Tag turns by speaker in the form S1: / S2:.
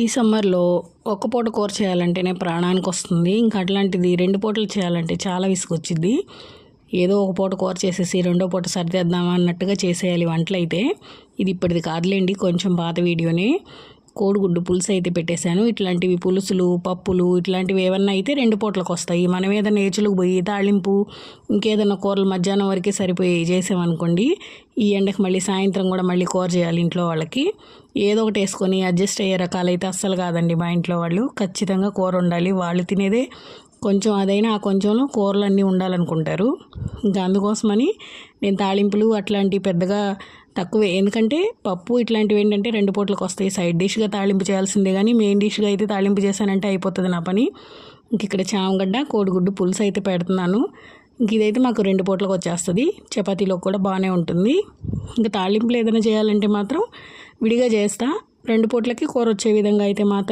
S1: ఈ సమ్మర్లో ఒక్క పూట కూర చేయాలంటేనే ప్రాణానికి వస్తుంది. ఇంకా అట్లాంటిది 2 పూటలు చేయాలంటే చాలా విసుగొచ్చిద్ది. ఏదో ఒక పూట కూర చేసేసి రెండో పూట సర్దేద్దామా అన్నట్టుగా చేసేయాలి వంటలైతే. ఇది ఇప్పటిది కాదులేండి, కొంచెం పాత వీడియోనే. కోడిగుడ్డు పులుసు అయితే పెట్టేశాను. ఇట్లాంటివి పులుసులు, పప్పులు ఇట్లాంటివి ఏమన్నా అయితే 2 పూటలకు వస్తాయి. మనం ఏదైనా ఏచులకు పోయి తాళింపు ఇంకేదైనా కూరలు మధ్యాహ్నం వరకే సరిపోయి చేసామనుకోండి, ఈ ఎండకి మళ్ళీ సాయంత్రం కూడా మళ్ళీ కూర చేయాలి ఇంట్లో వాళ్ళకి. ఏదో ఒకటి వేసుకొని అడ్జస్ట్ అయ్యే రకాలైతే అస్సలు కాదండి మా ఇంట్లో వాళ్ళు. ఖచ్చితంగా కూర ఉండాలి. వాళ్ళు తినేదే కొంచెం, అదైనా ఆ కొంచెంలో కూరలు అన్నీ ఉండాలనుకుంటారు. ఇంకా అందుకోసమని నేను తాళింపులు అట్లాంటివి పెద్దగా తక్కువే. ఎందుకంటే పప్పు ఇట్లాంటివి ఏంటంటే 2 పూటలకు వస్తాయి. సైడ్ డిష్గా తాళింపు చేయాల్సిందే, కానీ మెయిన్ డిష్గా అయితే తాళింపు చేశానంటే అయిపోతుంది నా పని. ఇంక ఇక్కడ చామగడ్డ కోడిగుడ్డు పులుసు అయితే పెడుతున్నాను. ఇంక ఇదైతే మాకు 2 పూటలకు వచ్చేస్తుంది. చపాతీలో కూడా బాగానే ఉంటుంది. ఇంకా తాళింపులు ఏదైనా చేయాలంటే మాత్రం విడిగా చేస్తా. 2 పూటలకి కూర వచ్చే విధంగా అయితే మాత్రం